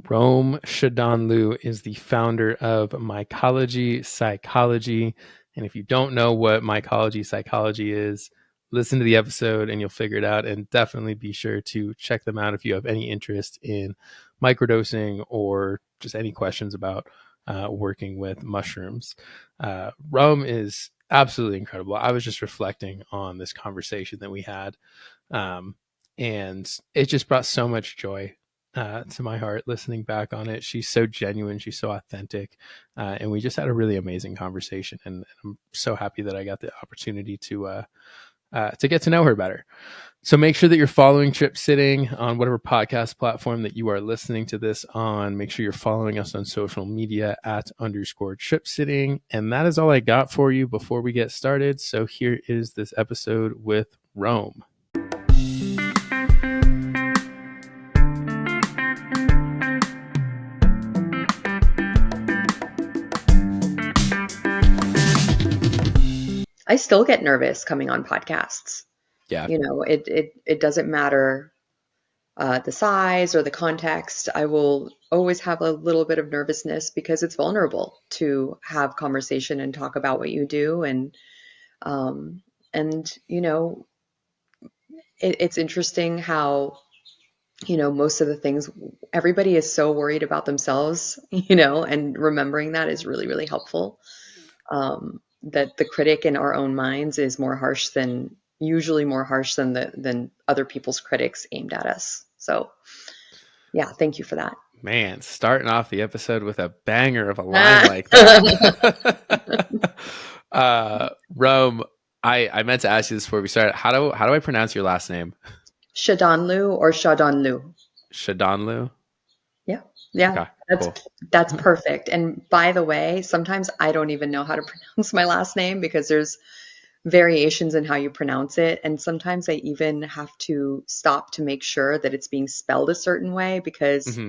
Rome Shadanloo is the founder of Mycology Psychology. And if you don't know what Mycology Psychology is, listen to the episode and you'll figure it out. And definitely be sure to check them out if you have any interest in microdosing or just any questions about working with mushrooms. Rome is absolutely incredible. I was just reflecting on this conversation that we had, and it just brought so much joy to my heart listening back on it. She's so genuine, she's so authentic, and we just had a really amazing conversation. And I'm so happy that I got the opportunity to get to know her better. So make sure that you're following Trip Sitting on whatever podcast platform that you are listening to this on. Make sure you're following us on social media @_Trip Sitting. And that is all I got for you before we get started. So here is this episode with Rome. I still get nervous coming on podcasts. Yeah. You know, it doesn't matter the size or the context. I will always have a little bit of nervousness because it's vulnerable to have conversation and talk about what you do. And you know, it's interesting how, you know, most of the things, everybody is so worried about themselves, you know, and remembering that is really, really helpful. That the critic in our own minds is usually more harsh than other people's critics aimed at us. So yeah, thank you for that. Man, starting off the episode with a banger of a line like that. Rome, I meant to ask you this before we started. How do I pronounce your last name? Shadanloo or Shadanloo. Shadanloo? Yeah. Okay, That's perfect. And by the way, sometimes I don't even know how to pronounce my last name because there's variations in how you pronounce it. And sometimes I even have to stop to make sure that it's being spelled a certain way because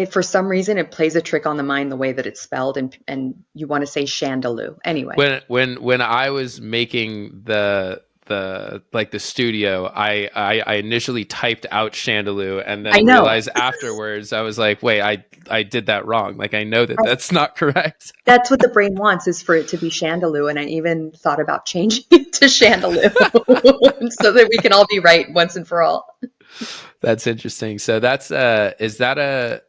for some reason it plays a trick on the mind the way that it's spelled, and you want to say Shadanloo anyway. When I was making the studio, I initially typed out Shadanloo and then realized afterwards, I was like, wait, I did that wrong. Like, I know that's not correct. That's what the brain wants, is for it to be Shadanloo. And I even thought about changing it to Shadanloo so that we can all be right once and for all. That's interesting. So that's is that a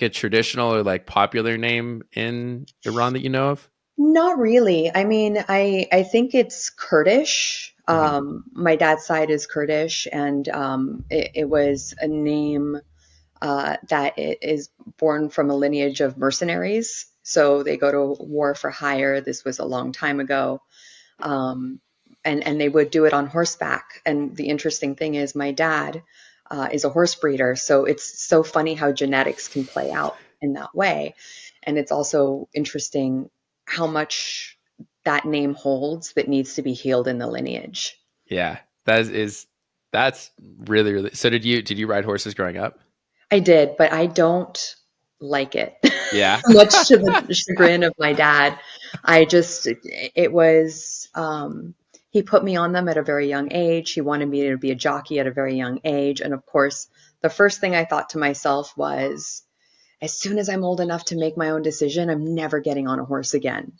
traditional or like popular name in Iran that you know of? Not really. I mean, I think it's Kurdish. My dad's side is Kurdish, and it was a name that is born from a lineage of mercenaries. So they go to war for hire. This was a long time ago. And they would do it on horseback. And the interesting thing is my dad is a horse breeder. So it's so funny how genetics can play out in that way. And it's also interesting how much that name holds that needs to be healed in the lineage. Yeah, that's really, really. So did you ride horses growing up? I did, but I don't like it. Yeah. Much to the chagrin of my dad. It was, he put me on them at a very young age. He wanted me to be a jockey at a very young age. And of course, the first thing I thought to myself was, as soon as I'm old enough to make my own decision, I'm never getting on a horse again.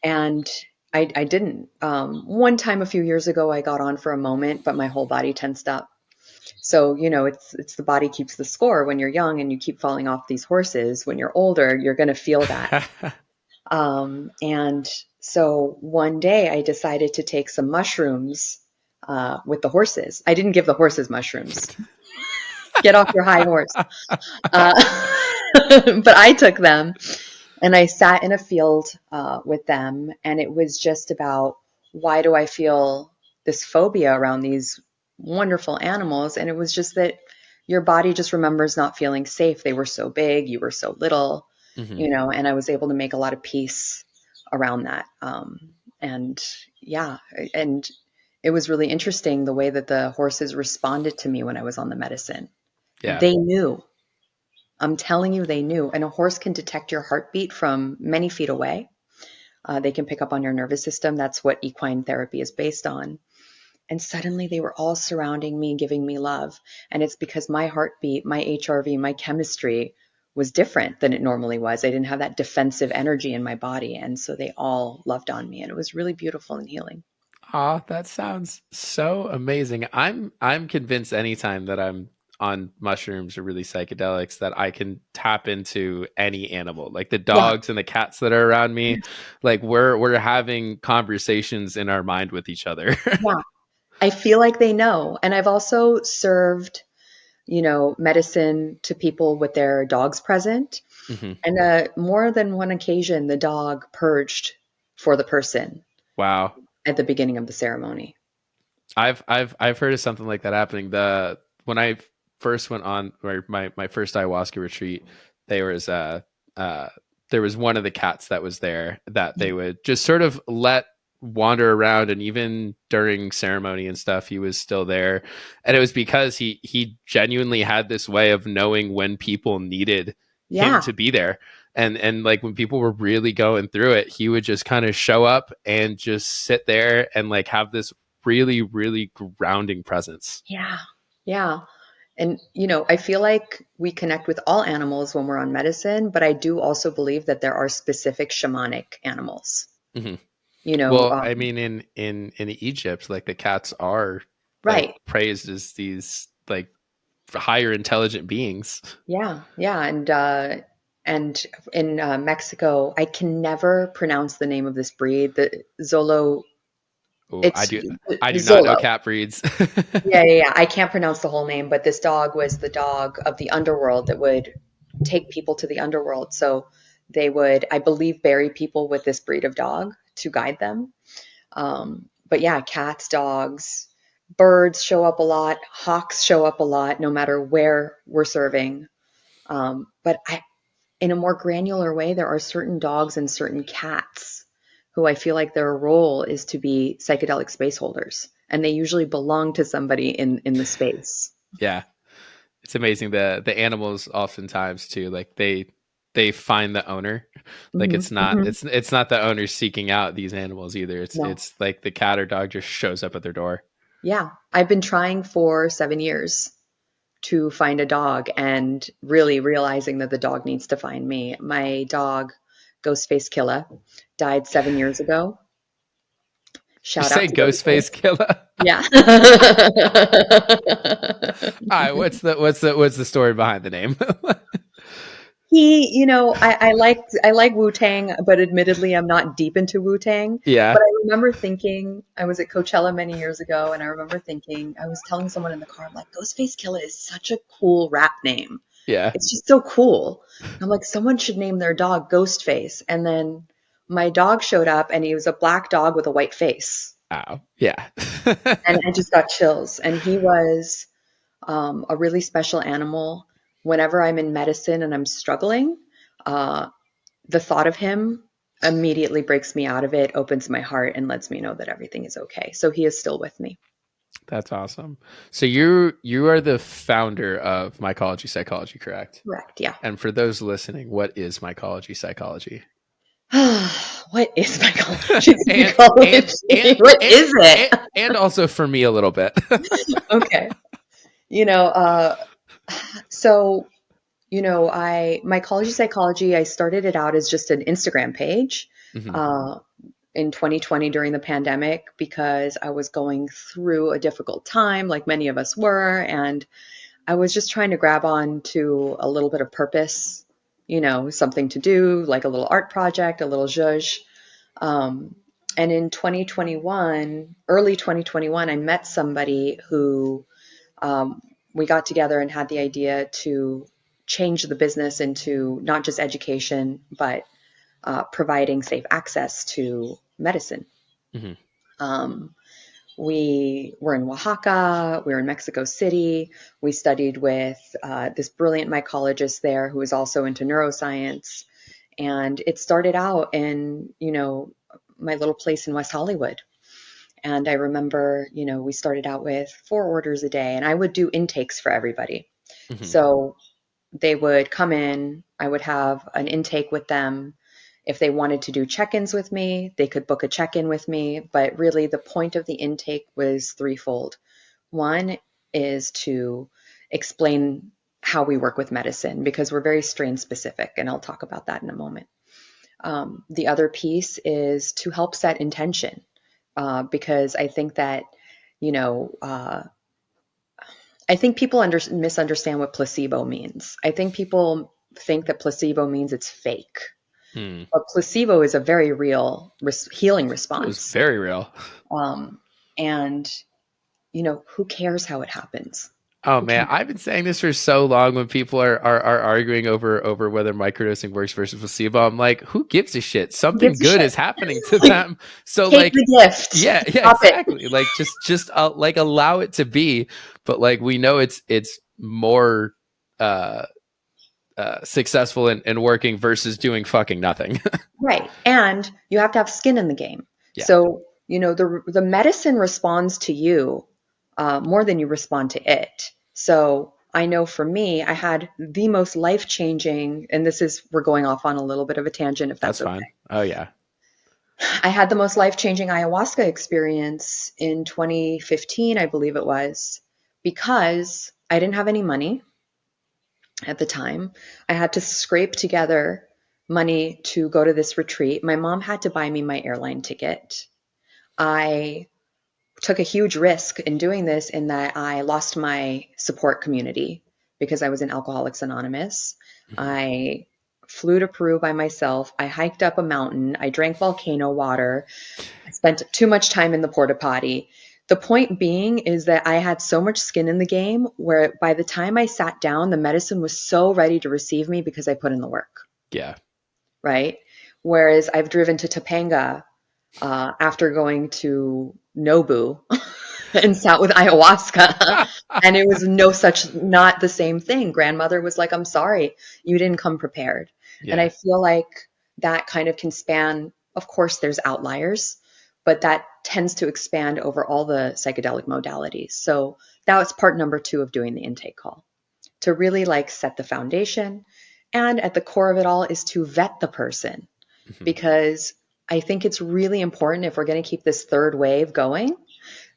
And I didn't. One time a few years ago, I got on for a moment, but my whole body tensed up. So, you know, it's the body keeps the score. When you're young and you keep falling off these horses, when you're older, you're going to feel that. And so one day I decided to take some mushrooms with the horses. I didn't give the horses mushrooms. Get off your high horse. But I took them and I sat in a field with them. And it was just about, why do I feel this phobia around these wonderful animals? And it was just that your body just remembers not feeling safe. They were so big, you were so little, you know, and I was able to make a lot of peace around that. And it was really interesting the way that the horses responded to me when I was on the medicine. Yeah. They knew. I'm telling you, they knew. And a horse can detect your heartbeat from many feet away. They can pick up on your nervous system. That's what equine therapy is based on. And suddenly they were all surrounding me, giving me love. And it's because my heartbeat, my HRV, my chemistry was different than it normally was. I didn't have that defensive energy in my body. And so they all loved on me. And it was really beautiful and healing. Ah, that sounds so amazing. I'm convinced anytime that I'm on mushrooms or really psychedelics that I can tap into any animal. Like the Yeah. dogs and the cats that are around me, like we're having conversations in our mind with each other. Yeah. I feel like they know. And I've also served, medicine to people with their dogs present. Mhm. And more than one occasion, the dog purged for the person Wow. at the beginning of the ceremony. I've heard of something like that happening. The when I first went on or my first ayahuasca retreat, there was uh there was one of the cats that was there that Yeah. they would just sort of let wander around, and even during ceremony and stuff he was still there, and it was because he genuinely had this way of knowing when people needed him Yeah. to be there. And like when people were really going through it, he would just kind of show up and just sit there and like have this really, really grounding presence. Yeah. Yeah. And, I feel like we connect with all animals when we're on medicine, but I do also believe that there are specific shamanic animals. Hmm. You know, Well, I mean, in Egypt, like the cats are like right. praised as these like higher intelligent beings. Yeah. Yeah. And in Mexico, I can never pronounce the name of this breed. The Zolo, Oh, it's I do not know Zolo. cat breeds. Yeah, yeah, yeah. I can't pronounce the whole name, but this dog was the dog of the underworld that would take people to the underworld. So they would, I believe, bury people with this breed of dog to guide them. But yeah, cats, dogs, birds show up a lot. Hawks show up a lot, no matter where we're serving. In a more granular way, there are certain dogs and certain cats who I feel like their role is to be psychedelic space holders, and they usually belong to somebody in the space. Yeah, it's amazing. The animals oftentimes too, like they find the owner. Like Hmm. Hmm. it's not the owner seeking out these animals either. No. It's like the cat or dog just shows up at their door. Yeah. I've been trying for 7 years to find a dog and really realizing that the dog needs to find me. My dog, Ghostface Killa, died 7 years ago. You Shout out say to Ghostface Ghostface. Killer. Yeah. All right, what's the story behind the name? I like Wu-Tang, but admittedly I'm not deep into Wu-Tang. Yeah, But I remember thinking, I was at Coachella many years ago, and I remember thinking, I was telling someone in the car, I'm like, Ghostface Killa is such a cool rap name. yeah. It's just so cool. I'm like, someone should name their dog Ghostface. And then my dog showed up, and he was a black dog with a white face. Oh, yeah. And I just got chills. And he was a really special animal. Whenever I'm in medicine and I'm struggling, uh, the thought of him immediately breaks me out of it, opens my heart, and lets me know that everything is okay. So he is still with me. That's awesome. So you are the founder of Mycology Psychology, correct? Correct. Yeah. And for those listening, what is Mycology Psychology? What is psychology? and Psychology. What and is it? and also for me a little bit. Okay. You know, uh, so I Mycology Psychology. I started it out as just an Instagram page. Hmm. Uh, in 2020 during the pandemic because I was going through a difficult time, like many of us were, and I was just trying to grab on to a little bit of purpose, something to do, like a little art project, a little zhuzh. Um, and in 2021, early 2021, I met somebody who um, we got together and had the idea to change the business into not just education, but providing safe access to medicine. Hmm. Um, we were in Oaxaca, we were in Mexico City. We studied with this brilliant mycologist there who was also into neuroscience. And it started out in, my little place in West Hollywood. And I remember, we started out with 4 orders a day, and I would do intakes for everybody. Hmm. So they would come in, I would have an intake with them. If they wanted to do check-ins with me, they could book a check-in with me. But really, the point of the intake was threefold. One is to explain how we work with medicine because we're very strain specific, and I'll talk about that in a moment. The other piece is to help set intention because I think that, you know, I think people misunderstand what placebo means. I think people think that placebo means it's fake. Hmm. But placebo is a very real healing It was response. very real. Um, and, who cares how it happens? Oh Who man, cares? I've been saying this for so long when people are arguing over whether microdosing works versus placebo. I'm like, who gives a shit? Who Something gives a good shit? is happening to Like, them. So take like, the gift. yeah, Stop it. exactly. Like just like allow it to be, but like we know it's more uh successful in working versus doing fucking nothing. Right. And you have to have skin in the game. Yeah, So, the medicine responds to you more than you respond to it. So I know for me, I had the most life changing, and we're going off on a little bit of a tangent if that's that's okay. fine. Oh yeah. I had the most life changing ayahuasca experience in 2015, I believe it was, because I didn't have any money at the time. I had to scrape together money to go to this retreat. My mom had to buy me my airline ticket. I took a huge risk in doing this in that I lost my support community because I was in Alcoholics Anonymous. Mhm. I flew to Peru by myself. I hiked up a mountain. I drank volcano water. I spent too much time in the porta potty. The point being is that I had so much skin in the game where by the time I sat down, the medicine was so ready to receive me because I put in the work, Yeah. right? Whereas I've driven to Topanga after going to Nobu and sat with ayahuasca. And it was not the same thing. Grandmother was like, I'm sorry, you didn't come prepared. And I Yeah. feel like that kind of can span, of course, there's outliers, but that tends to expand over all the psychedelic modalities. So that was part number two of doing the intake call to really like set the foundation. And at the core of it all is to vet the person Mhm. because I think it's really important if we're going to keep this third wave going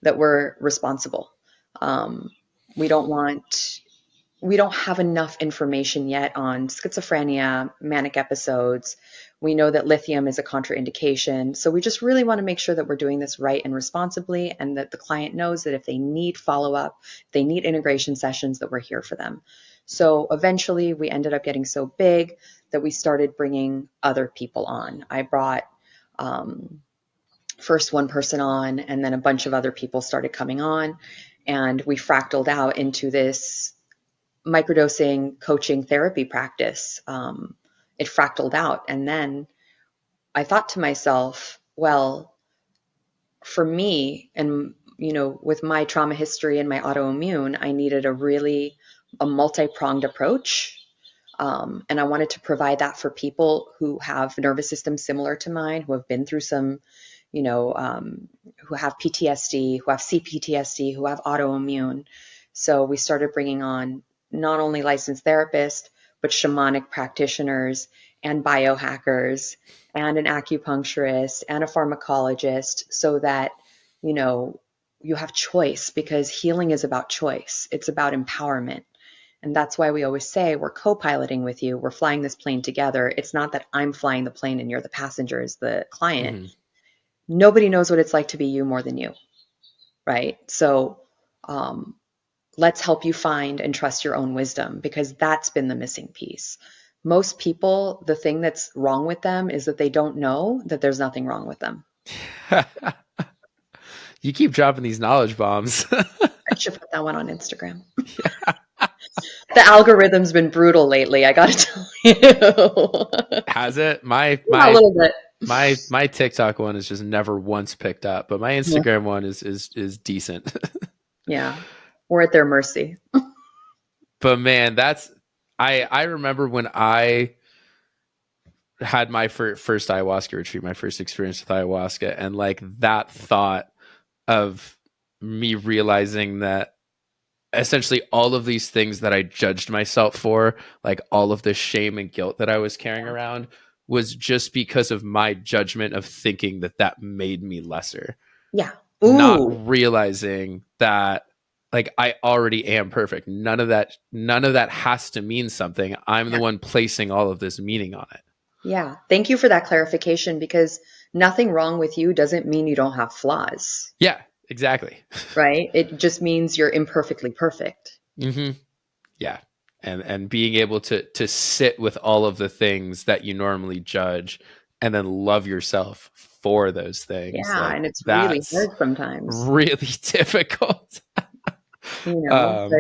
that we're responsible. Um, we don't want, we don't have enough information yet on schizophrenia, manic episodes. We know that lithium is a contraindication. So we just really want to make sure that we're doing this right and responsibly, and that the client knows that if they need follow up, if they need integration sessions, that we're here for them. So eventually we ended up getting so big that we started bringing other people on. I brought um, first one person on, and then a bunch of other people started coming on, and we fractaled out into this microdosing coaching therapy practice. It fractaled out, and then I thought to myself, well, for me, and with my trauma history and my autoimmune, I needed a multi-pronged approach. And I wanted to provide that for people who have nervous systems similar to mine, who have been through some, you know, um, who have PTSD, who have CPTSD, who have autoimmune. So we started bringing on not only licensed therapists, but shamanic practitioners and biohackers and an acupuncturist and a pharmacologist so that, you know, you have choice because healing is about choice. It's about empowerment. And that's why we always say we're co-piloting with you. We're flying this plane together. It's not that I'm flying the plane and you're the passenger as the client. Mhm. Nobody knows what it's like to be you more than you, right? So um, let's help you find and trust your own wisdom because that's been the missing piece. Most people, the thing that's wrong with them is that they don't know that there's nothing wrong with them. You keep dropping these knowledge bombs. I should put that one on Instagram. Yeah. The algorithm's been brutal lately, I gotta tell you. Has it? My Yeah, a my little bit. my TikTok one is just never once picked up, but my Yeah. Instagram one is decent. Yeah. We're at their mercy. But man, that's I remember when I had my first ayahuasca retreat, my first experience with ayahuasca, and like that thought of me realizing that essentially all of these things that I judged myself for, like all of the shame and guilt that I was carrying around, was just because of my judgment of thinking that that made me lesser, Yeah. not Ooh. realizing that like I already am perfect. None of that has to mean something. I'm the Yeah. one placing all of this meaning on it. Yeah. Thank you for that clarification because nothing wrong with you doesn't mean you don't have flaws, Yeah, exactly. right? It just means you're imperfectly perfect. hmm Yeah. And being able to sit with all of the things that you normally judge and then love yourself for those things, Yeah. like And it's really that's hard sometimes, really difficult. you know, um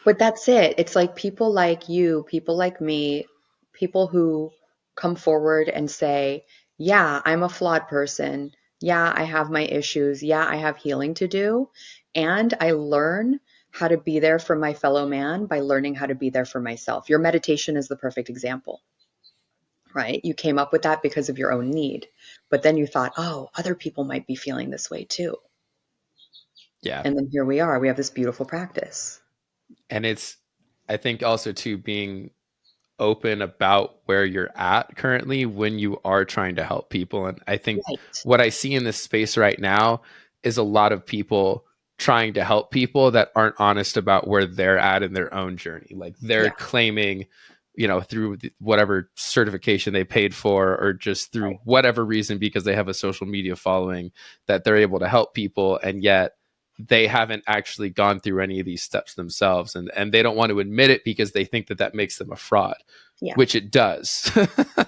but that's it. It's like people like you, people like me, people who come forward and say, yeah, I'm a flawed person. Yeah, I have my issues. Yeah, I have healing to do. And I learn how to be there for my fellow man by learning how to be there for myself. Your meditation is the perfect example, right? You came up with that because of your own need. But then you thought, oh, other people might be feeling this way too. yeah. And then here we are. We have this beautiful practice. And it's, I think also too, being open about where you're at currently when you are trying to help people. And I think Right. what I see in this space right now is a lot of people trying to help people that aren't honest about where they're at in their own journey. Like they're Yeah. claiming, through whatever certification they paid for, or just through Right. whatever reason, because they have a social media following, that they're able to help people. And yet they haven't actually gone through any of these steps themselves. And they don't want to admit it because they think that that makes them a fraud, Yeah. which it does.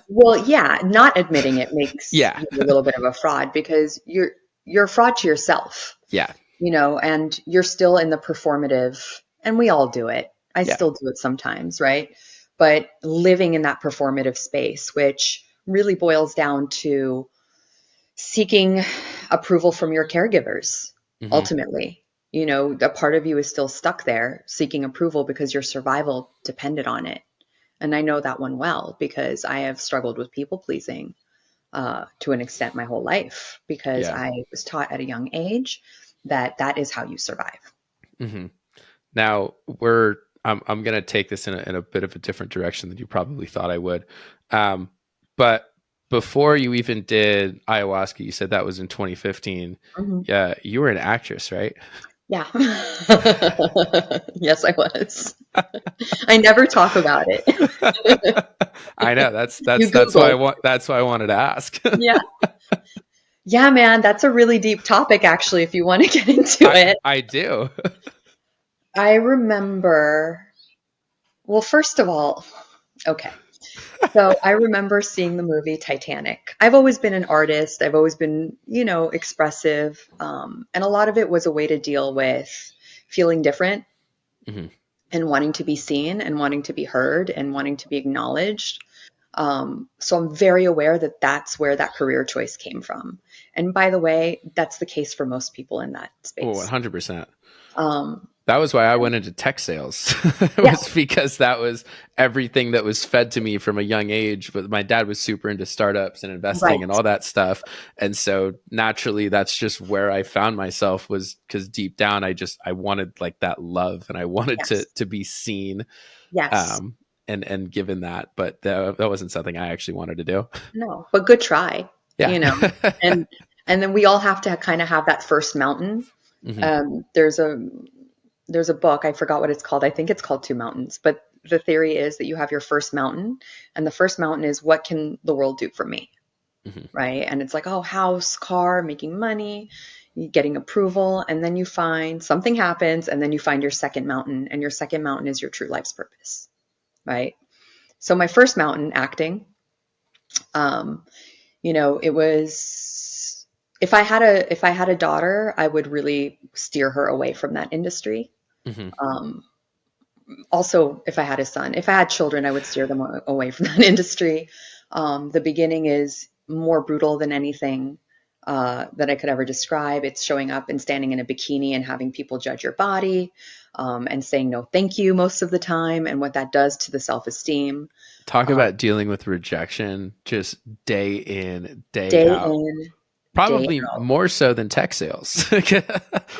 Well, yeah, not admitting it makes Yeah. you a little bit of a fraud because you're a fraud to yourself, Yeah. and you're still in the performative, and we all do it. I Yeah. still do it sometimes, right? But living in that performative space, which really boils down to seeking approval from your caregivers, hmm ultimately. A part of you is still stuck there seeking approval because your survival depended on it. And I know that one well because I have struggled with people pleasing to an extent my whole life because Yeah. I was taught at a young age that that is how you survive. hmm Now I'm going to take this in a bit of a different direction than you probably thought I would. But before you even did ayahuasca, you said that was in 2015. Mhm. Yeah. You were an actress, right? Yeah. Yes, I was. I never talk about it. I know that's You that's that's why I Google. want that's why I wanted to ask. Yeah. Yeah, man, that's a really deep topic, actually, if you want to get into I it. I do. I remember, well, first of all, okay. So I remember seeing the movie Titanic. I've always been an artist. I've always been, expressive. And a lot of it was a way to deal with feeling different hmm and wanting to be seen and wanting to be heard and wanting to be acknowledged. So I'm very aware that that's where that career choice came from. And by the way, that's the case for most people in that Oh, space. 100%. Um, That was why I went into tech sales. It yeah, was because that was everything that was fed to me from a young age. But my dad was super into startups and investing and right. all that stuff. And so naturally, that's just where I found myself, was because deep down, I wanted like that love, and I wanted to Yes. to be seen, Yes. um, and given that. But that wasn't something I actually wanted to do. No, but good try, Yeah. you know. And and then we all have to kind of have that first mountain. hmm There's a book, I forgot what it's called. I think it's called Two Mountains, but the theory is that you have your first mountain, and the first mountain is what can the world do for me, hmm right? And it's like, oh, house, car, making money, getting approval, and then you find something happens, and then you find your second mountain, and your second mountain is your true life's purpose, right? So my first mountain, acting, um, it was if I had a daughter, I would really steer her away from that industry. hmm Um, Also, if I had a son, if I had children, I would steer them away from that industry. The beginning is more brutal than anything that I could ever describe. It's showing up and standing in a bikini and having people judge your body, and saying no, thank you most of the time, and what that does to the self-esteem. Talk Uh, about dealing with rejection just day in, day Day out. in, day Probably out. more so than tech sales, because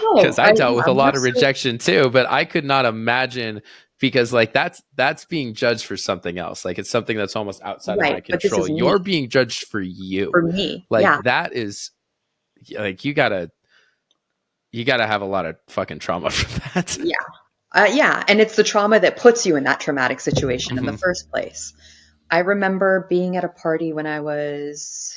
Oh, I dealt with a I'm lot of absolutely rejection too. But I could not imagine because like that's being judged for something else. Like it's something that's almost outside of my Right. But this control. is me, You're being judged for you. for me. Like Yeah. that is like you gotta have a lot of fucking trauma for that. Yeah. Yeah. And it's the trauma that puts you in that traumatic situation in the Hmm. first place. I remember being at a party when I was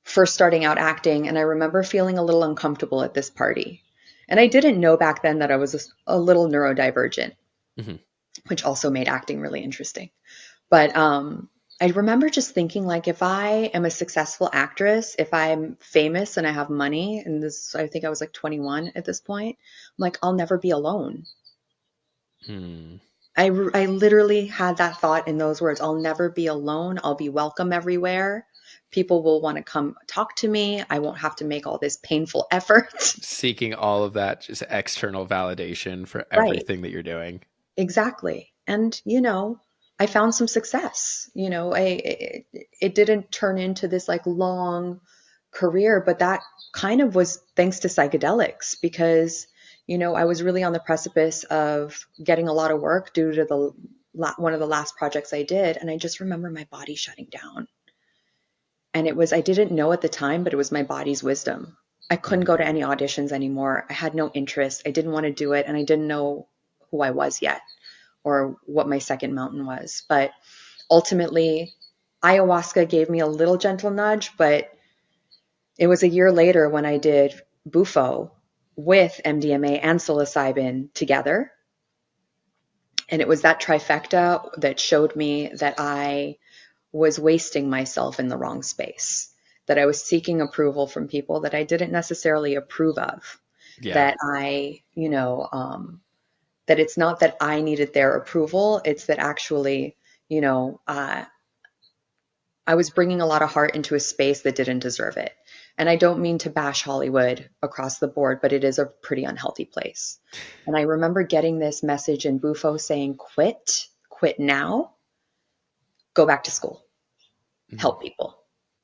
first starting out acting, and I remember feeling a little uncomfortable at this party. And I didn't know back then that I was a little neurodivergent, Hmm. which also made acting really interesting. But I remember just thinking, like, if I am a successful actress, if I'm famous and I have money, and this, I think I was like 21 at this point, I'm like, I'll never be alone. Hmm. I literally had that thought in those words. I'll never be alone. I'll be welcome everywhere. People will want to come talk to me. I won't have to make all this painful effort. Seeking all of that just external validation for Right. everything that you're doing. Exactly. And, I found some success. It didn't turn into this like long career, but that kind of was thanks to psychedelics because, I was really on the precipice of getting a lot of work due to one of the last projects I did. And I just remember my body shutting down. And I didn't know at the time, but it was my body's wisdom. I couldn't Hmm. go to any auditions anymore. I had no interest. I didn't want to do it. And I didn't know who I was yet or what my second mountain was. But ultimately, ayahuasca gave me a little gentle nudge, but it was a year later when I did Bufo with MDMA and psilocybin together. And it was that trifecta that showed me that I was wasting myself in the wrong space, that I was seeking approval from people that I didn't necessarily approve of, Yeah. that that it's not that I needed their approval, it's that actually, you know, uh, I was bringing a lot of heart into a space that didn't deserve it. And I don't mean to bash Hollywood across the board, but it is a pretty unhealthy place. And I remember getting this message in Bufo saying, quit now, go back to school, Hmm. help people.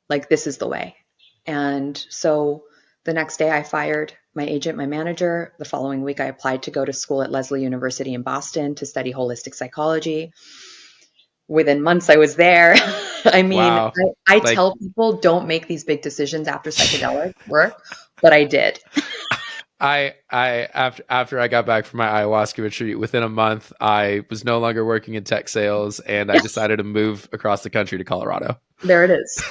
Like, this is the way. And so the next day I fired my agent, my manager. The following week I applied to go to school at Lesley University in Boston to study holistic psychology. Within months I was there. I mean, Wow. I Like tell people don't make these big decisions after psychedelic work, but I did. after I got back from my ayahuasca retreat, within a month, I was no longer working in tech sales, and I Yeah, decided to move across the country to Colorado. there it is.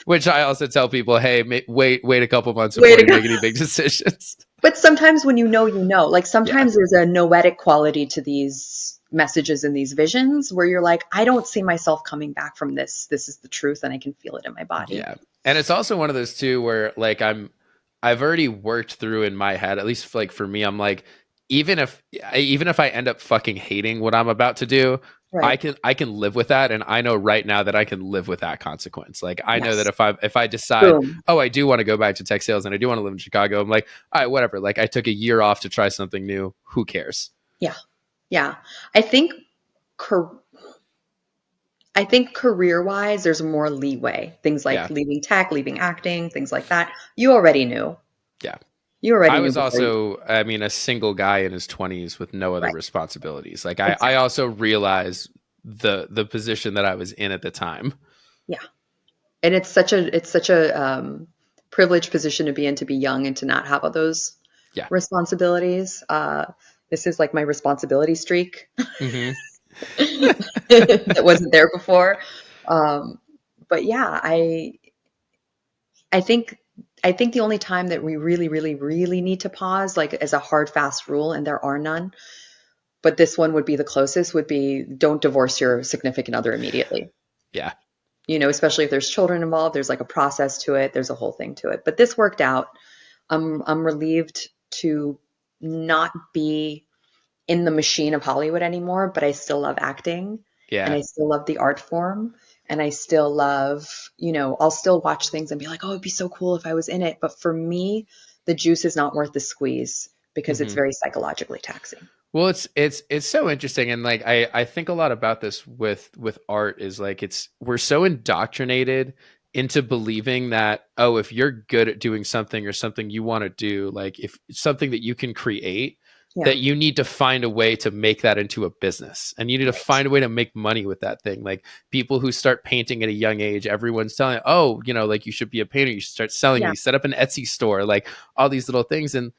which I also tell people, hey, wait a couple months Way before to you go. make any big decisions. But sometimes when you know, you know, like Yeah, sometimes there's a noetic quality to these messages and these visions where you're like, I don't see myself coming back from this. This is the truth and I can feel it in my body. yeah, and it's also one of those too where like I've already worked through in my head, at least like for me, I'm like, even if I end up fucking hating what I'm about to do, I Right. can I can live with that, and I know right now that I can live with that consequence. Like I know that Yes. if I decide, Boom. oh, I do want to go back to tech sales and I do want to live in Chicago, I'm like, all right, whatever. Like I took a year off to try something new. Who cares? Yeah. Yeah. I think car- I think career wise, there's more leeway. Things like Yeah, leaving tech, leaving acting, things like that. You already knew. yeah. You I already knew was before you. also, I mean, a single guy in his 20s with no other Right. responsibilities. Like I Exactly. also realized the position that I was in at the time. Yeah. And it's such a privileged position to be in, to be young and to not have all those Yeah. responsibilities. This is like my responsibility streak Hmm. that wasn't there before. Um, but yeah, I think I think the only time that we really, really, really need to pause, like as a hard, fast rule, and there are none, but this one would be the closest, would be don't divorce your significant other immediately. Yeah. Especially if there's children involved, there's like a process to it, there's a whole thing to it. But this worked out. I'm relieved to not be in the machine of Hollywood anymore, but I still love acting and Yeah. I still love the art form and I still love, I'll still watch things and be like, oh, it'd be so cool if I was in it. But for me, the juice is not worth the squeeze because it's Hmm. very psychologically taxing. Well, it's so interesting, and like I think a lot about this with art is like we're so indoctrinated into believing that, oh, if you're good at doing something or something you want to do, like if it's something that you can create, Yeah. that you need to find a way to make that into a business, and you need to Right. find a way to make money with that thing. Like people who start painting at a young age, everyone's telling, oh, like you should be a painter, you should start selling it, Yeah. you set up an Etsy store, like all these little things. And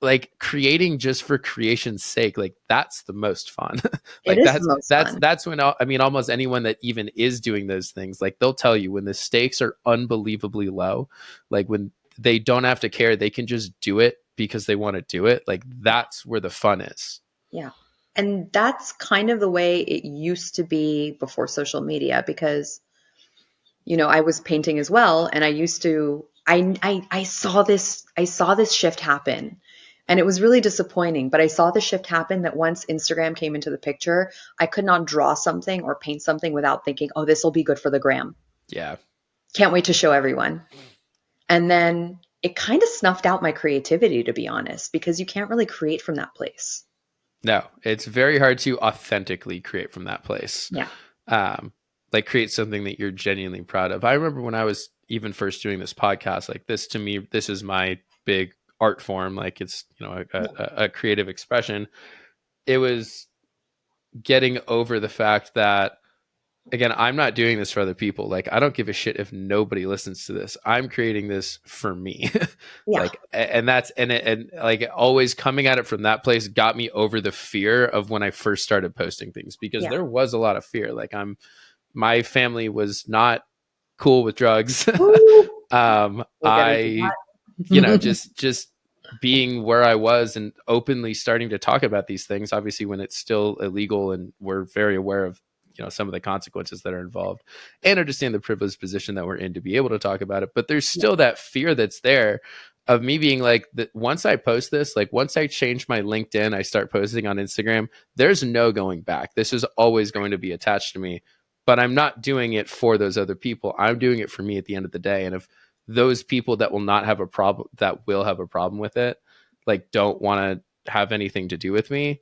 like creating just for creation's sake, like that's the most fun. It Like is the that's most that's fun. that's when I mean almost anyone that even is doing those things, like they'll tell you when the stakes are unbelievably low, like when they don't have to care, they can just do it because they want to do it, like that's where the fun is. Yeah. And that's kind of the way it used to be before social media because, I was painting as well and I used to I saw this shift happen. And it was really disappointing, but I saw the shift happen that once Instagram came into the picture, I could not draw something or paint something without thinking, "Oh, this will be good for the gram. Yeah. Can't wait to show everyone." And then it kind of snuffed out my creativity, to be honest, because you can't really create from that place. No, it's very hard to authentically create from that place. Yeah. um, like create something that you're genuinely proud of. I remember when I was even first doing this podcast, like this to me, this is my big art form. Like it's, a creative expression. It was getting over the fact that, again, I'm not doing this for other people. Like I don't give a shit if nobody listens to this. I'm creating this for me. Yeah. Like, and that's, and like always coming at it from that place got me over the fear of when I first started posting things, because Yeah. there was a lot of fear. Like my family was not cool with drugs. Woo! We'll get into I, that. just being where I was and openly starting to talk about these things, obviously when it's still illegal, and we're very aware of, some of the consequences that are involved, and understand the privileged position that we're in to be able to talk about it. But there's Yeah. still that fear that's there of me being like, that once I post this, like once I change my LinkedIn, I start posting on Instagram, there's no going back. This is always going to be attached to me, but I'm not doing it for those other people. I'm doing it for me at the end of the day. And if those people that will not have a problem, that will have a problem with it, like don't want to have anything to do with me,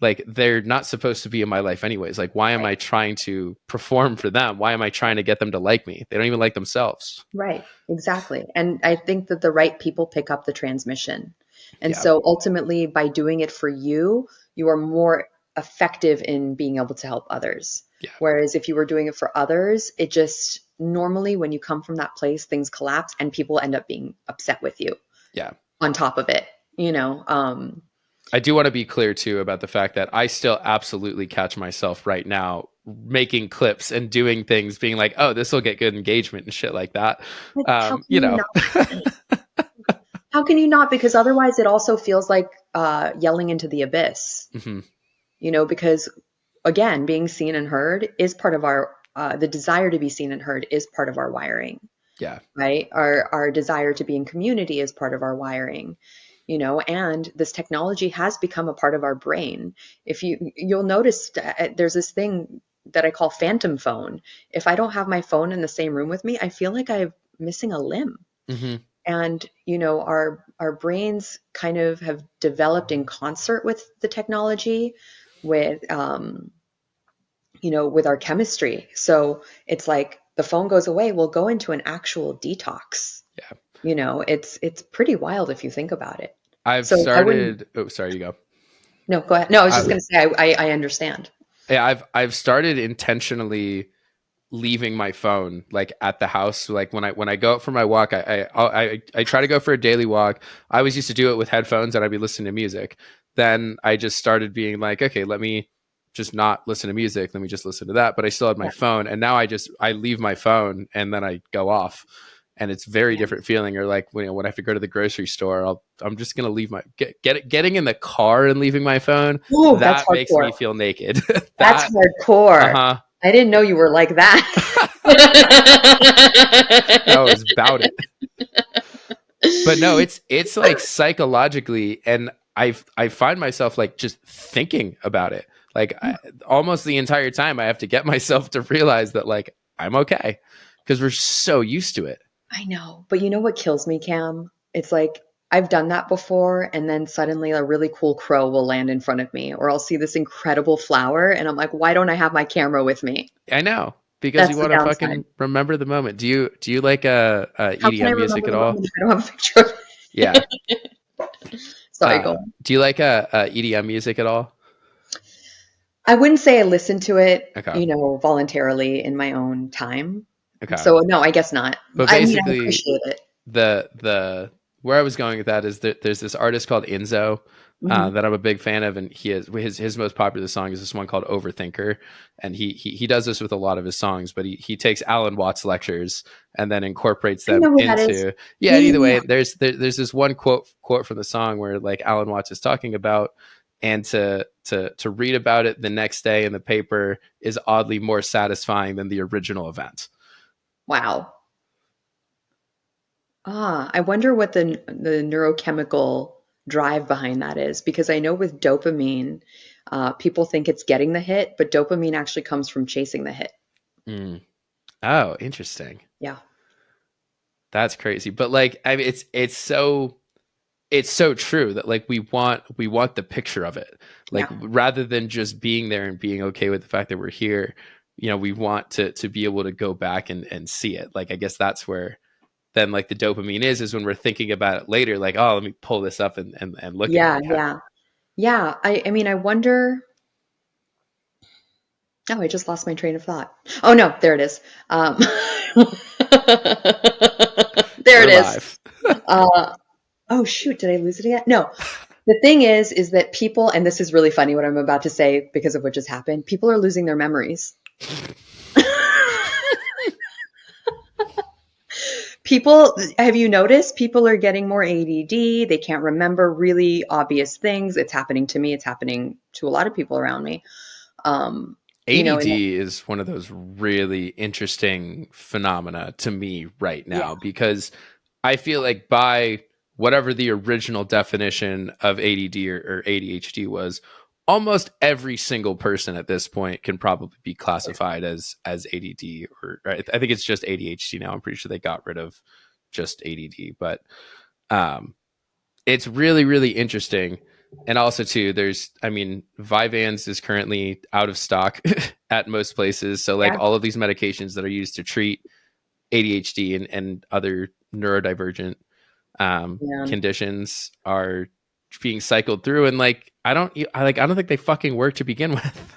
like they're not supposed to be in my life anyways. Like why am Right. I trying to perform for them? Why am I trying to get them to like me? They don't even like themselves. Right. Exactly. And I think that the right people pick up the transmission. And Yeah. so ultimately, by doing it for you, you are more effective in being able to help others. Yeah. Whereas if you were doing it for others, it just normally, when you come from that place, things collapse and people end up being upset with you Yeah. on top of it, you know? I do want to be clear too about the fact that I still absolutely catch myself right now making clips and doing things being like, oh, this will get good engagement and shit like that. Like, how can You you know. not? How can you not? Because otherwise it also feels like yelling into the abyss, Mhm. because again, being seen and heard is part of the desire to be seen and heard is part of our wiring, Yeah. right? Our desire to be in community is part of our wiring, and this technology has become a part of our brain. If you'll notice there's this thing that I call phantom phone. If I don't have my phone in the same room with me, I feel like I'm missing a limb. Mhm. And our brains kind of have developed in concert with the technology, with with our chemistry. So it's like the phone goes away, we'll go into an actual detox. Yeah. It's pretty wild if you think about it. I've So I wouldn't. started, oh, sorry, you go. No, go ahead. No, I was I, just going to say I understand. yeah, I've started intentionally leaving my phone like at the house. Like when I go out for my walk, I try to go for a daily walk. I always used to do it with headphones and I'd be listening to music. Then I just started being like, okay, let me just not listen to music. Let me just listen to that. But I still had my Yeah, phone, and now I leave my phone and then I go off, and it's very yeah. different feeling. Or like when I have to go to the grocery store, I'm just gonna leave my getting in the car and leaving my phone. Ooh, that's That makes hardcore. me feel naked. That's That hardcore. uh I didn't know you were like that. that was about it. But no, it's like psychologically, and I find myself like just thinking about it, like almost the entire time. I have to get myself to realize that like I'm okay, because we're so used to it. I know, but you know what kills me, Cam? It's like I've done that before, and then suddenly a really cool crow will land in front of me, or I'll see this incredible flower, and I'm like, why don't I have my camera with me? I know, because you That's the want to downside. fucking remember the moment. Do you like How can I EDM remember music at the all? moment if I don't have a picture of Yeah. it? Sorry, go. Do you like EDM music at all? I wouldn't say I listen to it, Okay. voluntarily in my own time. Okay. So no, I guess not. But I mean, I basically, appreciate it. the where I was going with that is that there's this artist called Enzo Hmm. that I'm a big fan of, and he is his most popular song is this one called Overthinker, and he does this with a lot of his songs, but he takes Alan Watts lectures and then incorporates I them know who that is. into yeah. Yeah, And yeah, either yeah. way, there's this one quote from the song where like Alan Watts is talking about. And to read about it the next day in the paper is oddly more satisfying than the original event. Wow. I wonder what the neurochemical drive behind that is, because I know with dopamine, people think it's getting the hit, but dopamine actually comes from chasing the hit. Mm. Oh, interesting. Yeah, That's crazy. But like I mean it's so true that like we want the picture of it. Like yeah, rather than just being there and being okay with the fact that we're here, we want to be able to go back and see it. Like I guess that's where then like the dopamine is when we're thinking about it later, like, oh, let me pull this up and look at it yeah, again. yeah, yeah. I mean, I wonder. Oh, I just lost my train of thought. Oh no, there it is. There We're it is. live. Uh, oh shoot, did I lose it again? No. The thing is that people, and this is really funny what I'm about to say because of what just happened. People are losing their memories. People, have you noticed? People are getting more ADD. They can't remember really obvious things. It's happening to me. It's happening to a lot of people around me. Um, and ADD is one of those really interesting phenomena to me right yeah, now because I feel like by whatever the original definition of ADD or ADHD was, almost every single person at this point can probably be classified as ADD or I think it's just ADHD now. I'm pretty sure they got rid of just ADD, but um, it's really really interesting. And also too, there's I mean, Vyvanse is currently out of stock at most places. So like yeah, all of these medications that are used to treat ADHD and other neurodivergent man. conditions are being cycled through, and like I don't think they fucking work to begin with.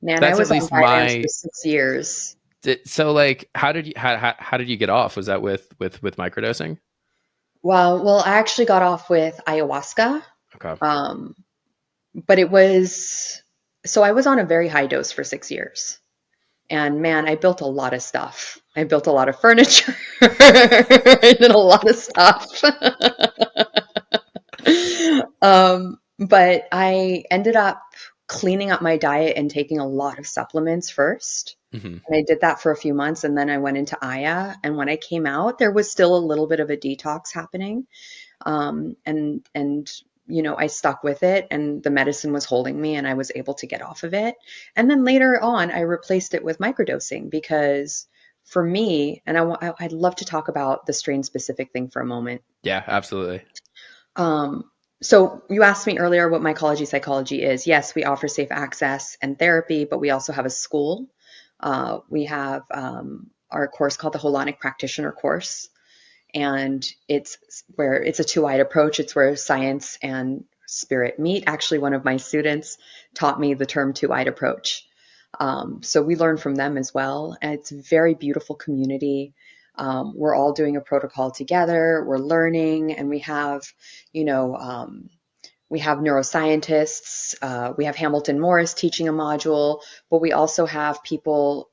Man, I That's at was on least Vyvanse for my 6 years. so like how did you get off? Was that with microdosing? Well, I actually got off with ayahuasca. Okay. Um, but it was, so I was on a very high dose for 6 years. And man, I built a lot of stuff. I built a lot of furniture. I did a lot of stuff. But I ended up cleaning up my diet and taking a lot of supplements first. Hmm. And I did that for a few months, and then I went into Aya. And when I came out, there was still a little bit of a detox happening. And I stuck with it, and the medicine was holding me, and I was able to get off of it. And then later on, I replaced it with microdosing because for me, and I'd love to talk about the strain specific thing for a moment. Yeah, absolutely. Um, so you asked me earlier what mycology psychology is. Yes, we offer safe access and therapy, but we also have a school. We have our course called the Holonic Practitioner course, and it's a two-eyed approach. It's where science and spirit meet. Actually, one of my students taught me the term two-eyed approach. So we learn from them as well. And it's a very beautiful community. We're all doing a protocol together. We're learning, and we have neuroscientists. We have Hamilton Morris teaching a module, but we also have people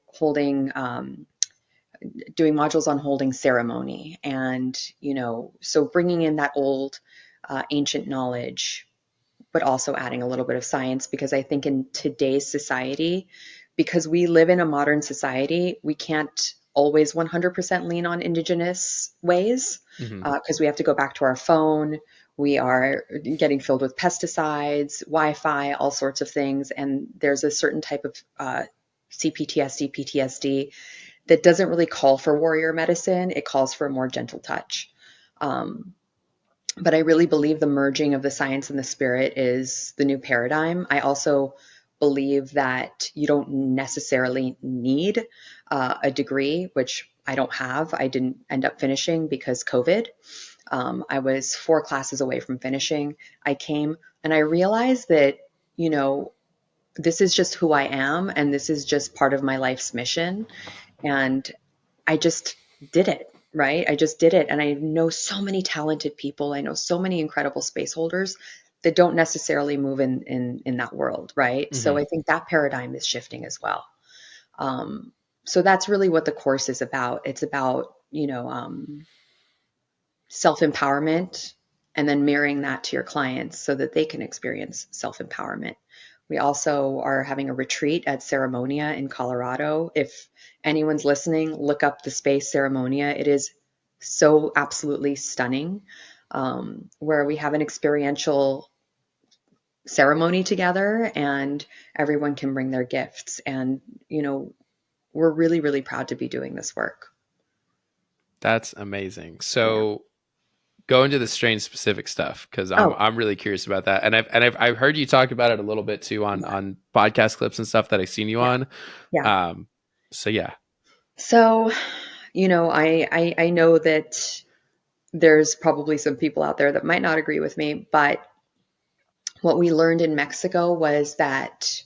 doing modules on holding ceremony, and so bringing in that old ancient knowledge, but also adding a little bit of science, because I think in today's society, because we live in a modern society, we can't always 100% lean on indigenous ways, Hmm. because we have to go back to our phone. We are getting filled with pesticides, Wi-Fi, all sorts of things, and there's a certain type of CPTSD, PTSD that doesn't really call for warrior medicine. It calls for a more gentle touch. Um, but I really believe the merging of the science and the spirit is the new paradigm. I also believe that you don't necessarily need a degree, which I don't have. I didn't end up finishing because COVID. I was 4 classes away from finishing. I came and I realized that, you know, this is just who I am and this is just part of my life's mission. And I just did it, right? I just did it. And I know so many talented people. I know so many incredible space holders that don't necessarily move in that world, right? So Hmm. I think that paradigm is shifting as well. Um, so that's really what the course is about. It's about, self empowerment and then mirroring that to your clients so that they can experience self empowerment. We also are having a retreat at Ceremonia in Colorado. If anyone's listening, look up the space Ceremonia. It is so absolutely stunning, where we have an experiential ceremony together and everyone can bring their gifts. And, you know, we're really, really proud to be doing this work. That's amazing. Yeah. So go into the strain specific stuff because Oh, I'm really curious about that, and I've heard you talk about it a little bit too yeah. on podcast clips and stuff that I've seen you Yeah. on. Yeah. Um, so yeah. So, I know that there's probably some people out there that might not agree with me, but what we learned in Mexico was that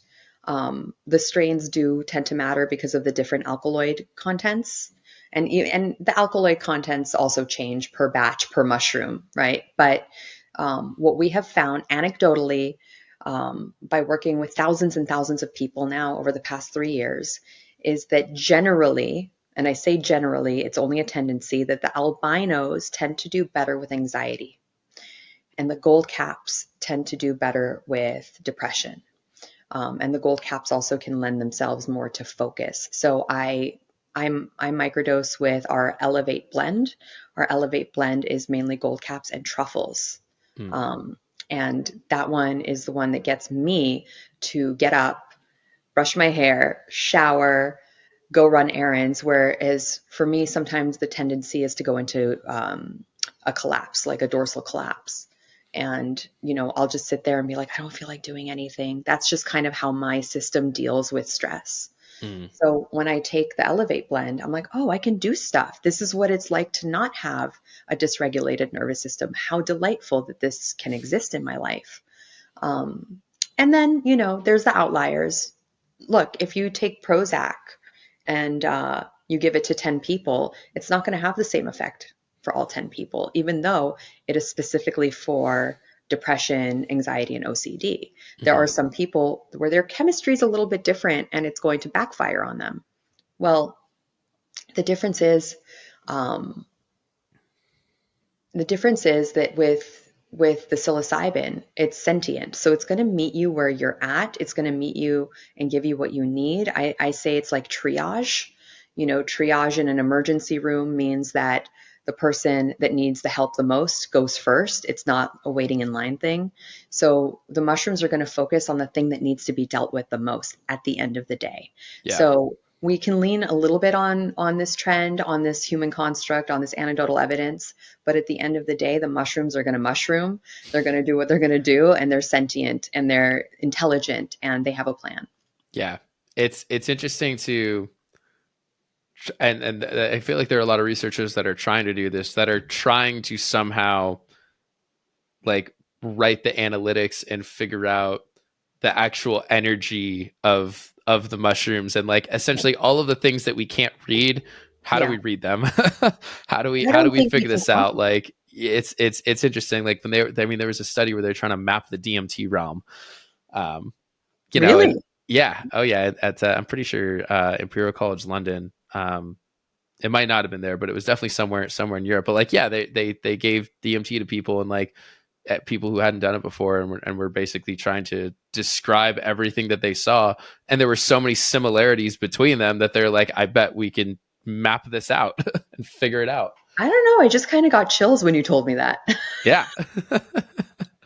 the strains do tend to matter because of the different alkaloid contents. And the alkaloid contents also change per batch, per mushroom, right? But what we have found anecdotally, by working with thousands and thousands of people now over the past 3 years, is that generally, and I say generally, it's only a tendency, that the albinos tend to do better with anxiety and the gold caps tend to do better with depression. And the gold caps also can lend themselves more to focus. So I microdose with our Elevate blend. Our Elevate blend is mainly gold caps and truffles. Mm, Um, and that one is the one that gets me to get up, brush my hair, shower, go run errands. Whereas for me, sometimes the tendency is to go into a collapse, like a dorsal collapse. And, I'll just sit there and be like, I don't feel like doing anything. That's just kind of how my system deals with stress. mm, So when I take the Elevate blend, I'm like, oh, I can do stuff. This is what it's like to not have a dysregulated nervous system. How delightful that this can exist in my life. Um, and then, there's the outliers. Look, if you take Prozac and you give it to 10 people, it's not going to have the same effect for all 10 people, even though it is specifically for depression, anxiety, and OCD. There hmm. are some people where their chemistry is a little bit different and it's going to backfire on them. Well, the difference is um, the difference is that with the psilocybin, it's sentient. So it's going to meet you where you're at. It's going to meet you and give you what you need. I say it's like triage. Triage in an emergency room means that the person that needs the help the most goes first. It's not a waiting in line thing. So the mushrooms are going to focus on the thing that needs to be dealt with the most at the end of the day. Yeah. So we can lean a little bit on this trend, on this human construct, on this anecdotal evidence, but at the end of the day, the mushrooms are going to mushroom. They're going to do what they're going to do, and they're sentient and they're intelligent and they have a plan. Yeah. It's interesting to and I feel like there are a lot of researchers that are trying to do this, that are trying to somehow like write the analytics and figure out the actual energy of the mushrooms, and like essentially all of the things that we can't read. How do Yeah. we read them? I how do don't we think we figure can this out? quantify. Like it's interesting. Like when I mean, there was a study where they're trying to map the DMT realm. Um, and Really? yeah, oh yeah, at I'm pretty sure Imperial College London. It might not have been there, but it was definitely somewhere in Europe. But like, yeah, they gave DMT to people, and like at people who hadn't done it before, and were basically trying to describe everything that they saw. And there were so many similarities between them that they're like, I bet we can map this out and figure it out. I don't know. I just kind of got chills when you told me that. Yeah.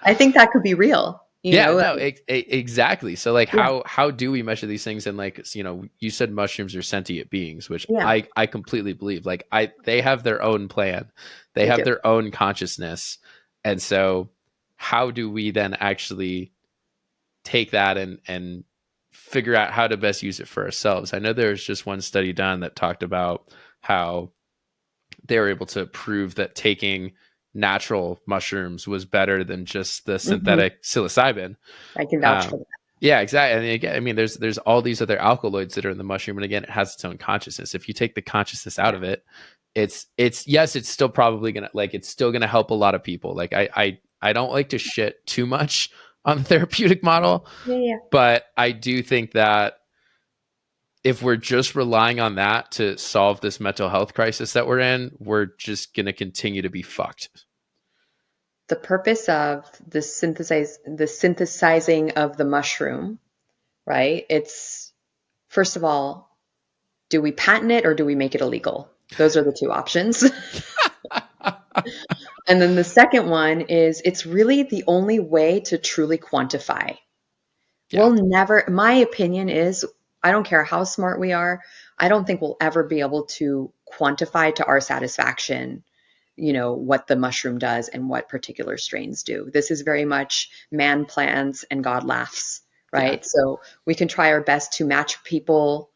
I think that could be real. Yeah, no, exactly. So like Yeah, how do we measure these things? And like, you said mushrooms are sentient beings, which yeah, I completely believe. Like they have their own plan. They they have do. their own consciousness. And so how do we then actually take that and figure out how to best use it for ourselves? I know there's just one study done that talked about how they were able to prove that taking natural mushrooms was better than just the Hmm. synthetic psilocybin. I can vouch for Um, that. yeah, exactly. And again, I mean, there's all these other alkaloids that are in the mushroom, and again, it has its own consciousness. If you take the consciousness out Yeah. of it, it's yes, it's still probably gonna like it's still gonna help a lot of people. Like I don't like to shit too much on the therapeutic model, Yeah. Yeah. but I do think that if we're just relying on that to solve this mental health crisis that we're in, we're just gonna continue to be fucked. The purpose of the synthesizing of the mushroom, right? It's first of all, do we patent it or do we make it illegal? Those are the two options. And then the second one is it's really the only way to truly quantify. Yeah, We'll never, my opinion is, I don't care how smart we are, I don't think we'll ever be able to quantify to our satisfaction, what the mushroom does and what particular strains do. This is very much man plans and God laughs, yeah, right? So we can try our best to match people,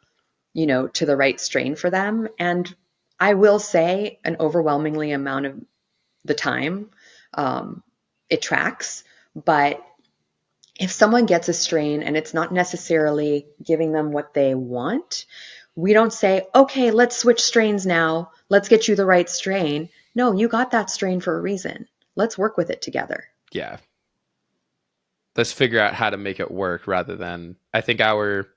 to the right strain for them. And I will say an overwhelmingly amount of the time, um, it tracks. But if someone gets a strain and it's not necessarily giving them what they want, we don't say, okay, let's switch strains now. Let's get you the right strain. No, you got that strain for a reason. Let's work with it together. yeah. Let's figure out how to make it work rather than I think our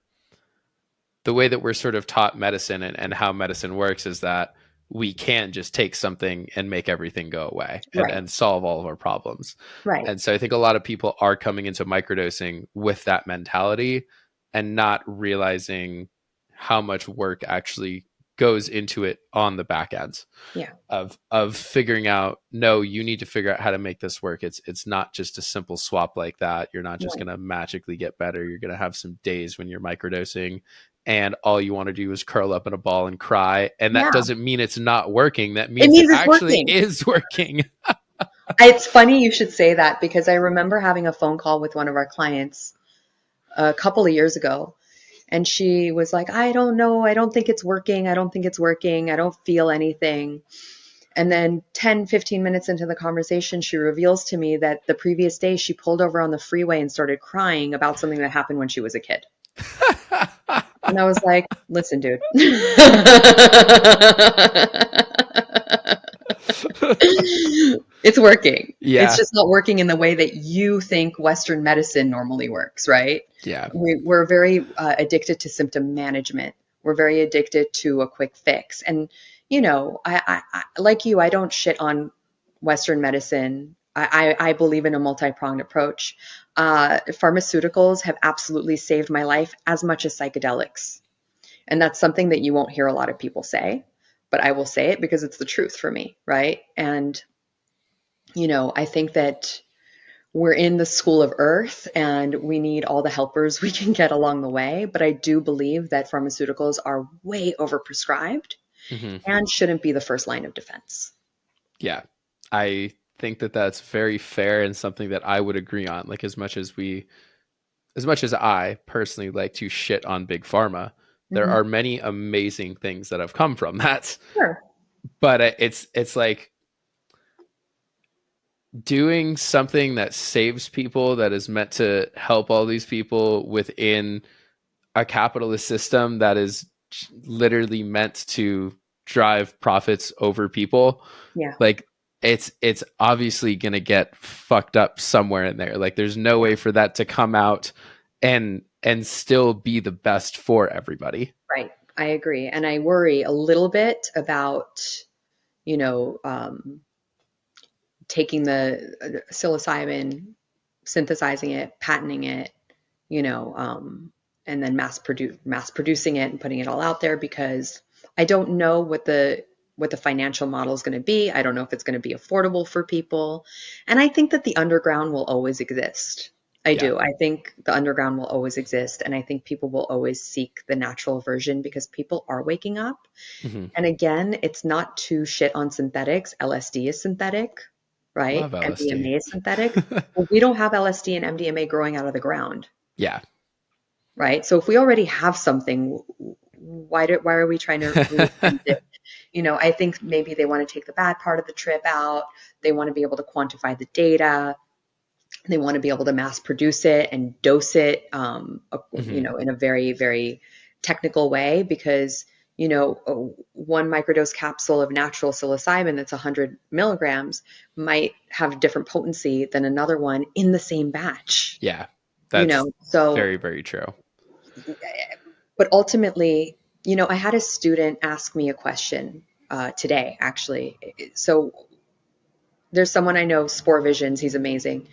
the way that we're sort of taught medicine and how medicine works is that we can just take something and make everything go away Right, and solve all of our problems. right. And so I think a lot of people are coming into microdosing with that mentality and not realizing how much work actually goes into it on the back end Yeah, of figuring out, no, you need to figure out how to make this work. It's not just a simple swap like that. You're not just right. going to magically get better. You're going to have some days when you're microdosing and all you want to do is curl up in a ball and cry, and that Yeah, doesn't mean it's not working. That it means it means it's actually working. is working. It's funny you should say that because I remember having a phone call with one of our clients a couple of years ago. And she was like, I don't know. I don't think it's working. I don't think it's working. I don't feel anything. And then 10, 15 minutes into the conversation, she reveals to me that the previous day she pulled over on the freeway and started crying about something that happened when she was a kid. And I was like, listen, dude. It's working. It's Yeah, just not working in the way that you think Western medicine normally works, right? yeah. We're very addicted to symptom management. We're very addicted to a quick fix. And, like you, I don't shit on Western medicine. I believe in a multi-pronged approach. Pharmaceuticals have absolutely saved my life as much as psychedelics. And that's something that you won't hear a lot of people say, but I will say it because it's the truth for me, right? And I think that we're in the school of earth and we need all the helpers we can get along the way. But I do believe that pharmaceuticals are way overprescribed Hmm. and shouldn't be the first line of defense. Yeah, I think that that's very fair and something that I would agree on. Like as much as I personally like to shit on big pharma, there Hmm. are many amazing things that have come from that. Sure. But it's like doing something that saves people, that is meant to help all these people within a capitalist system that is literally meant to drive profits over people. Yeah. Like it's obviously going to get fucked up somewhere in there. Like there's no Yeah. way for that to come out and still be the best for everybody. Right. I agree. And I worry a little bit about, you know, um, taking the psilocybin, synthesizing it, patenting it, you know, and then mass producing it and putting it all out there because I don't know what the financial model is going to be. I don't know if it's going to be affordable for people, and I think that the underground will always exist. I Yeah. do. I think the underground will always exist, and I think people will always seek the natural version because people are waking up. Hmm. And again, it's not to shit on synthetics. LSD is synthetic, right? Love LSD. MDMA is synthetic. Well, we don't have LSD and MDMA growing out of the ground, Yeah. right? So if we already have something, why are we trying to reinvent it? I think maybe they want to take the bad part of the trip out. They want to be able to quantify the data. They want to be able to mass produce it and dose it, Hmm. in a very, very technical way because, one microdose capsule of natural psilocybin that's 100 milligrams might have different potency than another one in the same batch, Yeah, that's so, very, very true. but ultimately, I had a student ask me a question today, actually. So there's someone I know, Spore Visions. He's amazing.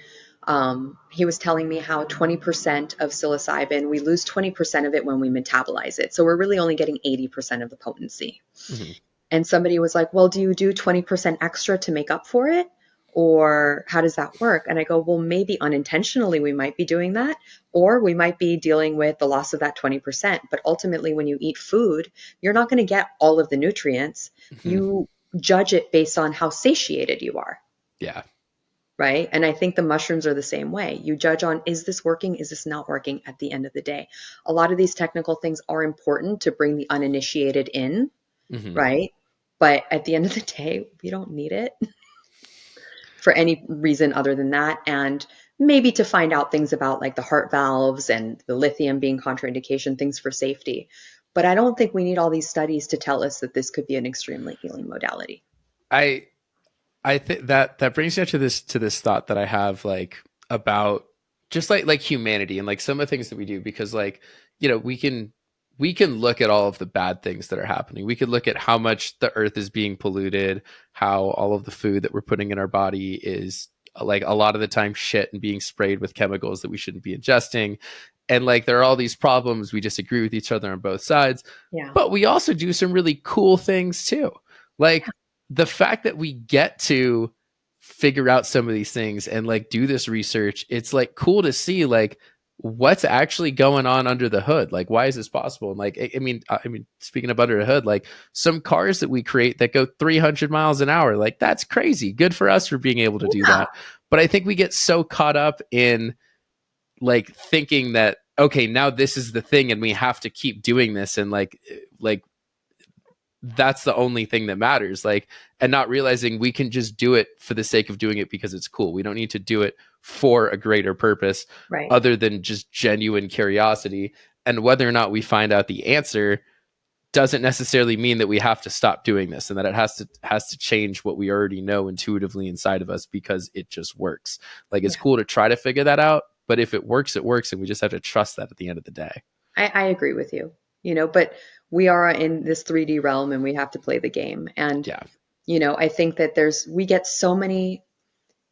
He was telling me how 20% of psilocybin, we lose 20% of it when we metabolize it. So we're really only getting 80% of the potency. Hmm. And somebody was like, well, do you do 20% extra to make up for it? Or how does that work? And I go, well, maybe unintentionally we might be doing that, or we might be dealing with the loss of that 20%. But ultimately, when you eat food, you're not going to get all of the nutrients. Hmm. You judge it based on how satiated you are, Yeah. right? And I think the mushrooms are the same way. You judge on, is this working? Is this not working at the end of the day? A lot of these technical things are important to bring the uninitiated in, Hmm. right? But at the end of the day, we don't need it for any reason other than that. And maybe to find out things about like the heart valves and the lithium being contraindication, things for safety. But I don't think we need all these studies to tell us that this could be an extremely healing modality. I I think that brings me to this thought that I have like about just like humanity and like some of the things that we do because like we can look at all of the bad things that are happening. We could look at how much the earth is being polluted, how all of the food that we're putting in our body is like a lot of the time shit and being sprayed with chemicals that we shouldn't be ingesting. And like there are all these problems. We disagree with each other on both sides, Yeah. but we also do some really cool things too. Like the fact that we get to figure out some of these things and like do this research, it's like cool to see like what's actually going on under the hood. Like, why is this possible? And like, I mean, speaking of under the hood, like some cars that we create that go 300 miles an hour, like that's crazy. Good for us for being able to do Yeah. that. But I think we get so caught up in like thinking that okay, now this is the thing and we have to keep doing this and like that's the only thing that matters, like, and not realizing we can just do it for the sake of doing it because it's cool. We don't need to do it for a greater purpose Right. other than just genuine curiosity, and whether or not we find out the answer doesn't necessarily mean that we have to stop doing this and that it has to change what we already know intuitively inside of us because it just works. Like it's Yeah. cool to try to figure that out, but if it works, it works, and we just have to trust that at the end of the day. I agree with you, but we are in this 3D realm and we have to play the game. And, Yeah. I think that we get so many,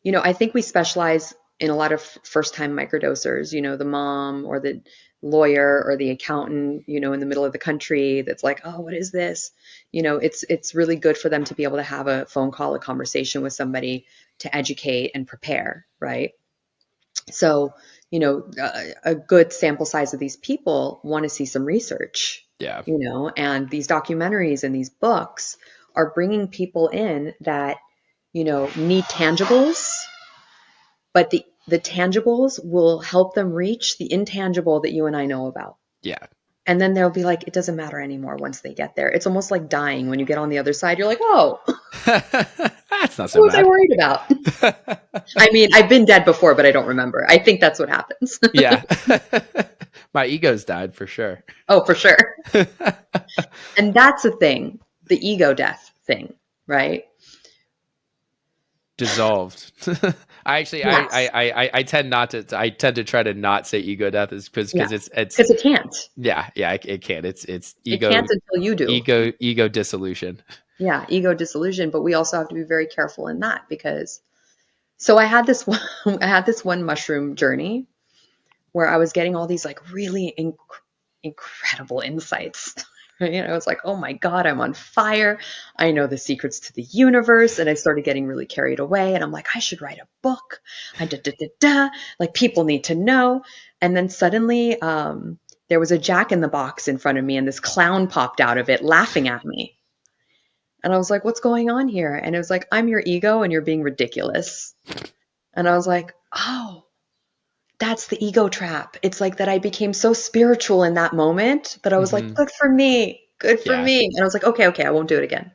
I think we specialize in a lot of first time microdosers, the mom or the lawyer or the accountant, in the middle of the country that's like, oh, what is this? It's really good for them to be able to have a phone call, a conversation with somebody to educate and prepare, right? So, a good sample size of these people want to see some research, Yeah. and these documentaries and these books are bringing people in that, need tangibles, but the tangibles will help them reach the intangible that you and I know about. Yeah. And then they'll be like, it doesn't matter anymore once they get there. It's almost like dying. When you get on the other side, you're like, oh, what That's not so was I bad. worried about? I mean, I've been dead before, but I don't remember. I think that's what happens. Yeah. My ego's died for sure. Oh, for sure. And that's a thing, the ego death thing, right? Dissolved. I actually, Yes. I tend not to. I tend to try to not say ego death, is Yeah. because it's Because it can't. yeah, it can. It's It can't until you do. ego dissolution. Yeah, ego dissolution. But we also have to be very careful in that because so I had this one, I had this one mushroom journey where I was getting all these like really incredible insights. Right? I was like, oh my God, I'm on fire. I know the secrets to the universe. And I started getting really carried away. And I'm like, I should write a book. I da, da, da, da. Like people need to know. And then suddenly there was a jack in the box in front of me and this clown popped out of it laughing at me. And I was like, what's going on here? And it was like, I'm your ego and you're being ridiculous. And I was like, oh, that's the ego trap. It's like that I became so spiritual in that moment that I was like, Hmm. good for me. Good for Yeah. me. And I was like, okay, okay, I won't do it again.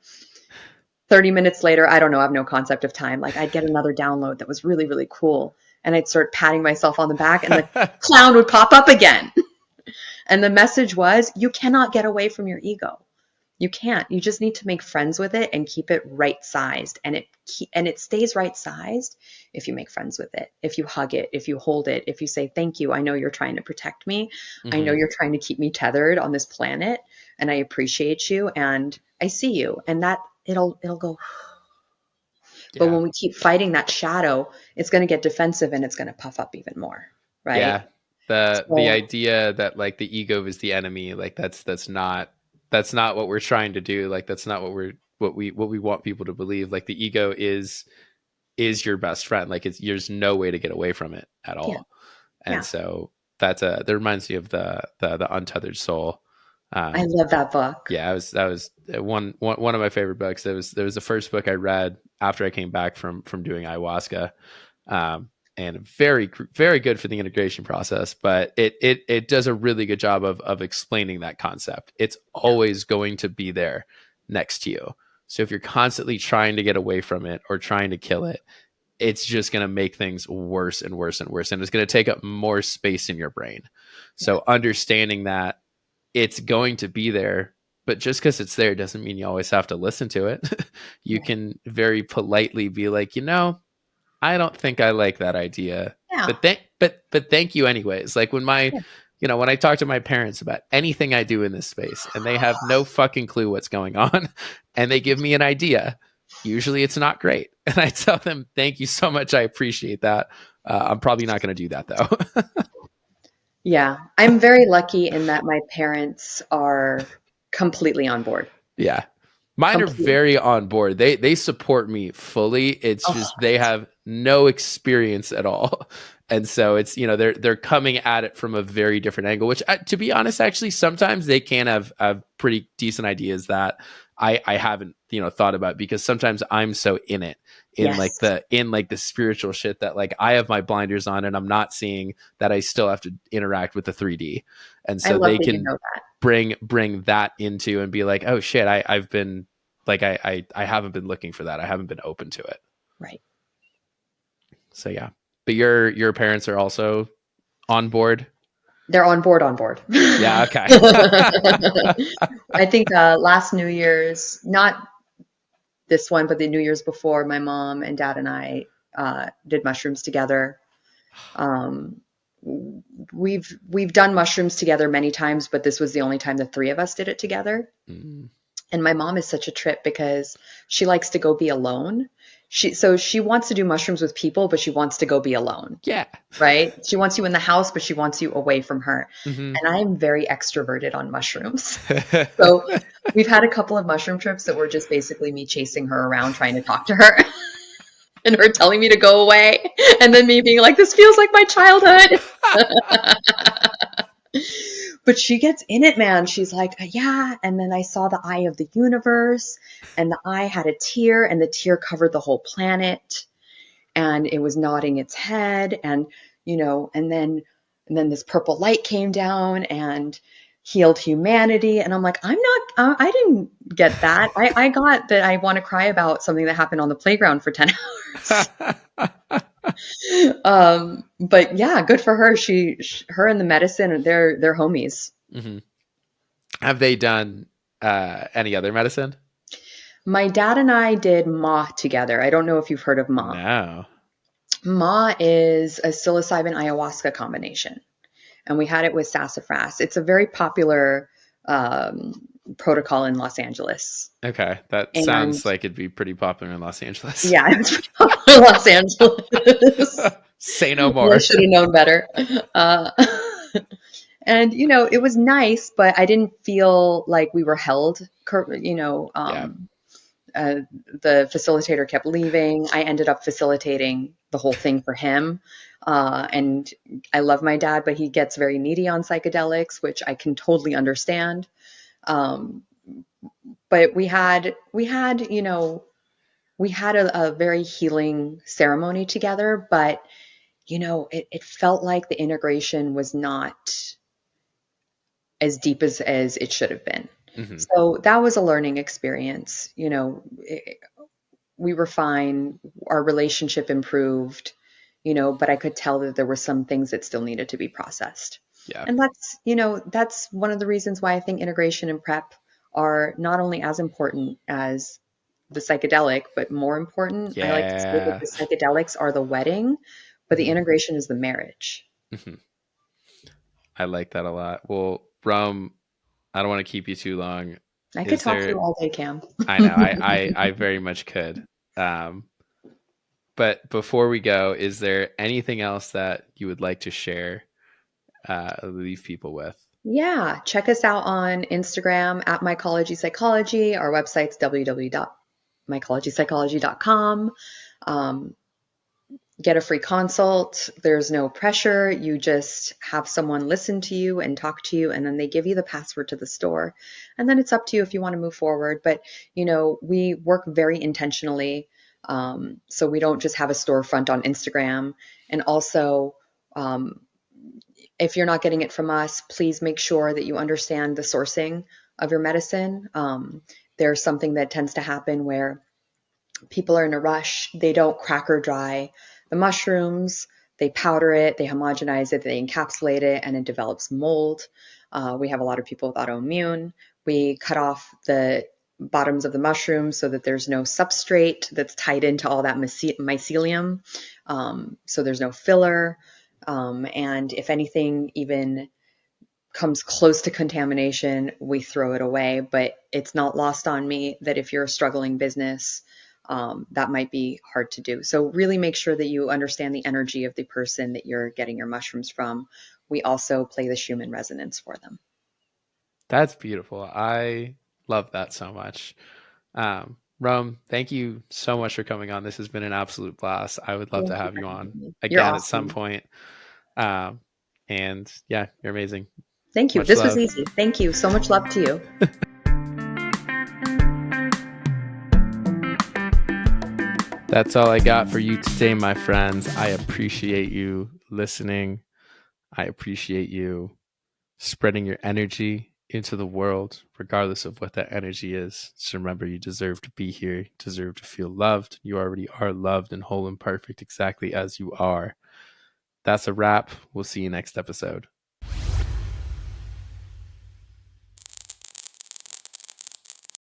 30 minutes later, I don't know, I have no concept of time. Like I'd get another download that was really, really cool. And I'd start patting myself on the back and the clown would pop up again. And the message was, you cannot get away from your ego. You can't. You just need to make friends with it and keep it right sized. And it stays right sized if you make friends with it. If you hug it, if you hold it, if you say thank you. I know you're trying to protect me. I know Hmm. you're trying to keep me tethered on this planet and I appreciate you and I see you. And that it'll go. But Yeah. when we keep fighting that shadow, it's going to get defensive and it's going to puff up even more, right? Yeah. The So, idea that like the ego is the enemy, like that's not what we're trying to do. Like that's not what we want people to believe. Like the ego is your best friend. Like it's there's no way to get away from it at yeah, all. And yeah. so that reminds me of the untethered soul. I Um, love that book. yeah, I was that was one of my favorite books. There was the first book I read after I came back from doing ayahuasca, and very good for the integration process. But it does a really good job of explaining that concept. It's Yeah, always going to be there next to you. So if you're constantly trying to get away from it or trying to kill it, it's just going to make things worse and worse and worse, and it's going to take up more space in your brain. yeah, So understanding that it's going to be there, but just because it's there doesn't mean you always have to listen to it. You right. can very politely be like, I don't think I like that idea, Yeah, but thank you anyways. Like when my yeah. when I talk to my parents about anything I do in this space and they have no fucking clue what's going on and they give me an idea, usually it's not great. And I tell them, thank you so much. I appreciate that. I'm probably not going to do that though. Yeah. I'm very lucky in that my parents are completely on board. Yeah. Mine are Completely. very on board. They support me fully. It's Oh, just they have no experience at all. And so it's, they're coming at it from a very different angle, which to be honest, actually sometimes they can have pretty decent ideas that I haven't, thought about, because sometimes I'm so in it yes. in like the spiritual shit that like I have my blinders on and I'm not seeing that I still have to interact with the 3D. And I so love they that you can know that. bring that into and be like, oh shit, I've been like I haven't been looking for that. I haven't been open to it. Right. So yeah. But your parents are also on board. They're on board, on board. Yeah, okay. I think last New Year's, not this one, but the New Year's before, my mom and dad and I did mushrooms together. Um, we've done mushrooms together many times, but this was the only time the three of us did it together. Mm, And my mom is such a trip because she likes to go be alone. She wants to do mushrooms with people, but she wants to go be alone, yeah. right? She wants you in the house, but she wants you away from her. Hmm. And I'm very extroverted on mushrooms. So we've had a couple of mushroom trips that were just basically me chasing her around trying to talk to her and her telling me to go away and then me being like, this feels like my childhood. But she gets in it, man. She's like, yeah. And then I saw the eye of the universe, and the eye had a tear, and the tear covered the whole planet, and it was nodding its head, and and then this purple light came down and healed humanity. And I'm like, I'm not, I didn't get that. I got that I want to cry about something that happened on the playground for 10 hours. But yeah, good for her. Her and the medicine, they're homies. Hmm. Have they done any other medicine? My dad and I did Ma together. I don't know if you've heard of Ma. No. Ma is a psilocybin ayahuasca combination, and we had it with sassafras. It's a very popular um, protocol in Los Angeles. Okay. That And sounds like it'd be pretty popular in Los Angeles. yeah, it's pretty popular in Los Angeles. Say no I more. should have known better. Uh, and it was nice, but I didn't feel like we were held. Yeah. Uh, the facilitator kept leaving. I ended up facilitating the whole thing for him. And I love my dad, but he gets very needy on psychedelics, which I can totally understand. Um, but we had a very healing ceremony together, but it felt like the integration was not as deep as it should have been. Hmm. So that was a learning experience. We were fine, our relationship improved, but I could tell that there were some things that still needed to be processed. Yeah. And that's one of the reasons why I think integration and prep are not only as important as the psychedelic, but more important. I like to say that Yeah. the psychedelics are the wedding, but the Hmm. integration is the marriage. Hmm. I like that a lot. Well, Brum, I don't want to keep you too long. I could Is talk to there? you all day, Cam. I know. I very much could. Um, but before we go, is there anything else that you would like to share? Leave people with. Yeah, check us out on Instagram at Mycology Psychology. Our website's www.mycologipsychology.com. Um, get a free consult. There's no pressure. You just have someone listen to you and talk to you, and then they give you the password to the store. And then it's up to you if you want to move forward. But, we work very intentionally. So we don't just have a storefront on Instagram. And also, um, if you're not getting it from us, please make sure that you understand the sourcing of your medicine. There's something that tends to happen where people are in a rush. They don't cracker dry the mushrooms. They powder it, they homogenize it, they encapsulate it, and it develops mold. We have a lot of people with autoimmune. We cut off the bottoms of the mushrooms so that there's no substrate that's tied into all that mycelium. So there's no filler. And if anything even comes close to contamination, we throw it away. But it's not lost on me that if you're a struggling business, that might be hard to do. So, really make sure that you understand the energy of the person that you're getting your mushrooms from. We also play the Schumann resonance for them. That's beautiful. I love that so much. Rum, thank you so much for coming on. This has been an absolute blast. I would love to Thank you have for you on having me. You're again at some awesome. point. Um, and yeah, you're amazing. Thank you. Much This was love. easy. Thank you. So much love to you. That's all I got for you today, my friends. I appreciate you listening. I appreciate you spreading your energy into the world, regardless of what that energy is. Just remember, you deserve to be here, you deserve to feel loved. You already are loved and whole and perfect exactly as you are. That's a wrap. We'll see you next episode.